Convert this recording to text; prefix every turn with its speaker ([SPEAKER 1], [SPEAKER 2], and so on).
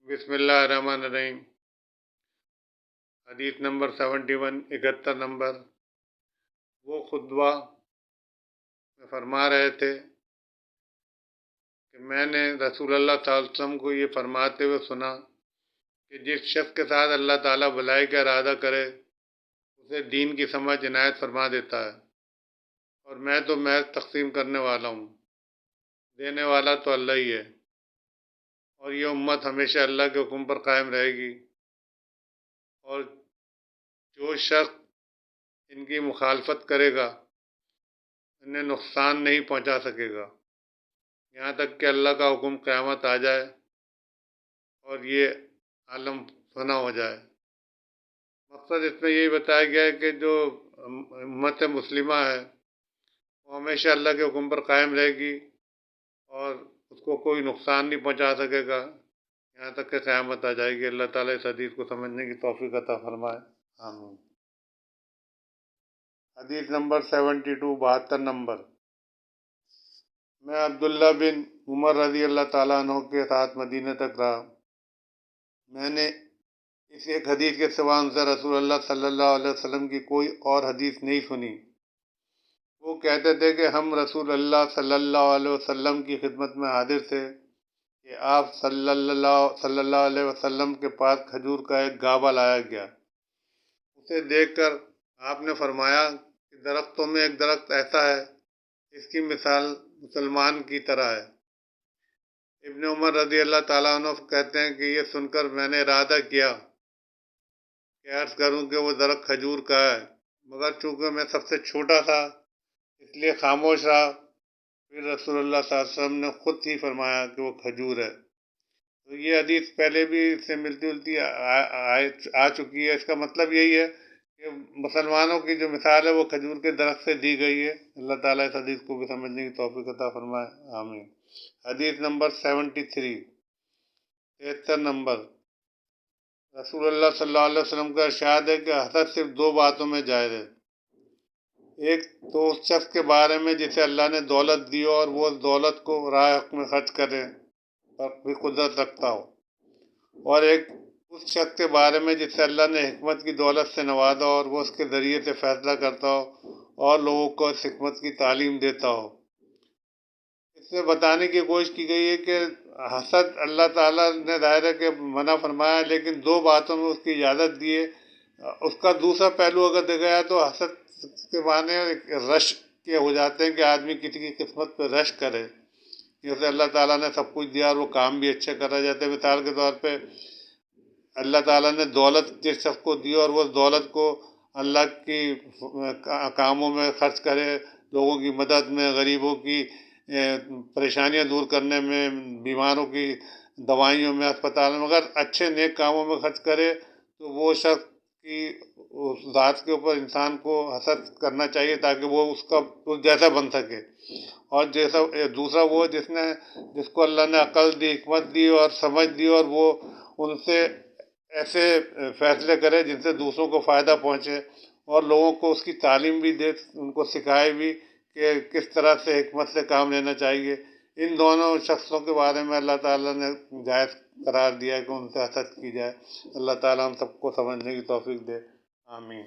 [SPEAKER 1] بسم اللہ الرحمن الرحیم۔ حدیث نمبر 71 71 نمبر۔ وہ خطبہ میں فرما رہے تھے کہ میں نے رسول اللہ صلی اللہ علیہ وسلم کو یہ فرماتے ہوئے سنا کہ جس شخص کے ساتھ اللہ تعالیٰ بھلائی کا ارادہ کرے اسے دین کی سمجھ عنایت فرما دیتا ہے، اور میں تو محض تقسیم کرنے والا ہوں، دینے والا تو اللہ ہی ہے، اور یہ امت ہمیشہ اللہ کے حکم پر قائم رہے گی، اور جو شخص ان کی مخالفت کرے گا انہیں نقصان نہیں پہنچا سکے گا یہاں تک کہ اللہ کا حکم قیامت آ جائے اور یہ عالم فنا ہو جائے۔ مقصد اس میں یہی بتایا گیا ہے کہ جو امت مسلمہ ہے وہ ہمیشہ اللہ کے حکم پر قائم رہے گی اور اس کو کوئی نقصان نہیں پہنچا سکے گا یہاں تک کہ قیامت آ جائے گی۔ اللہ تعالیٰ اس حدیث کو سمجھنے کی توفیق عطا فرمائے، آمین۔ حدیث نمبر 72 72 نمبر۔ میں عبداللہ بن عمر رضی اللہ تعالیٰ عنہ کے ساتھ مدینہ تک رہا۔ میں نے اس ایک حدیث کے سوا ان سے رسول اللہ صلی اللہ علیہ وسلم کی کوئی اور حدیث نہیں سنی۔ وہ کہتے تھے کہ ہم رسول اللہ صلی اللہ علیہ وسلم کی خدمت میں حاضر تھے کہ آپ صلی اللہ علیہ وسلم کے پاس کھجور کا ایک گاوا لایا گیا۔ اسے دیکھ کر آپ نے فرمایا کہ درختوں میں ایک درخت ایسا ہے اس کی مثال مسلمان کی طرح ہے۔ ابن عمر رضی اللہ تعالیٰ عنہ کہتے ہیں کہ یہ سن کر میں نے ارادہ کیا کہ عرض کروں کہ وہ درخت کھجور کا ہے، مگر چونکہ میں سب سے چھوٹا تھا اس لیے خاموش رہا۔ پھر رسول اللہ صلی اللہ علیہ وسلم نے خود ہی فرمایا کہ وہ کھجور ہے۔ تو یہ حدیث پہلے بھی اس سے ملتی جلتی آ چکی ہے۔ اس کا مطلب یہی ہے کہ مسلمانوں کی جو مثال ہے وہ کھجور کے درخت سے دی گئی ہے۔ اللہ تعالیٰ اس حدیث کو بھی سمجھنے کی توفیق عطا فرمائے، آمین۔ حدیث نمبر 73 73 نمبر۔ رسول اللہ صلی اللہ علیہ وسلم کا ارشاد ہے کہ حسد صرف دو باتوں میں جائز ہے۔ ایک تو اس شخص کے بارے میں جسے اللہ نے دولت دی ہو اور وہ اس دولت کو راہ حق میں خرچ کرے پر بھی قدرت رکھتا ہو، اور ایک اس شخص کے بارے میں جس سے اللہ نے حکمت کی دولت سے نوازا اور وہ اس کے ذریعے سے فیصلہ کرتا ہو اور لوگوں کو اس حکمت کی تعلیم دیتا ہو۔ اس میں بتانے کی کوشش کی گئی ہے کہ حسد اللہ تعالیٰ نے ظاہر ہے کہ منع فرمایا، لیکن دو باتوں میں اس کی اجازت دی ہے۔ اس کا دوسرا پہلو اگر دیکھا جائے تو حسد کے معنی رش کے ہو جاتے ہیں کہ آدمی کسی کی قسمت پہ رش کرے، جیسے اللہ تعالیٰ نے سب کچھ دیا اور وہ کام بھی اچھے کر رہا جاتے ہیں۔ مثال کے طور پہ اللہ تعالیٰ نے دولت جس شخص کو دی اور وہ اس دولت کو اللہ کی کاموں میں خرچ کرے، لوگوں کی مدد میں، غریبوں کی پریشانیاں دور کرنے میں، بیماروں کی دوائیوں میں، اسپتال میں، اگر اچھے نیک کاموں میں خرچ کرے تو وہ شخص کی اس ذات کے اوپر انسان کو حسد کرنا چاہیے تاکہ وہ اس جیسا بن سکے۔ اور جیسا دوسرا وہ جس کو اللہ نے عقل دی، حکمت دی اور سمجھ دی اور وہ ان سے ایسے فیصلے کرے جن سے دوسروں کو فائدہ پہنچے اور لوگوں کو اس کی تعلیم بھی دے، ان کو سکھائے بھی کہ کس طرح سے حکمت سے کام لینا چاہیے۔ ان دونوں شخصوں کے بارے میں اللہ تعالیٰ نے جائز قرار دیا ہے کہ ان سے حسد کی جائے۔ اللہ تعالیٰ ہم سب کو سمجھنے کی توفیق دے، آمین۔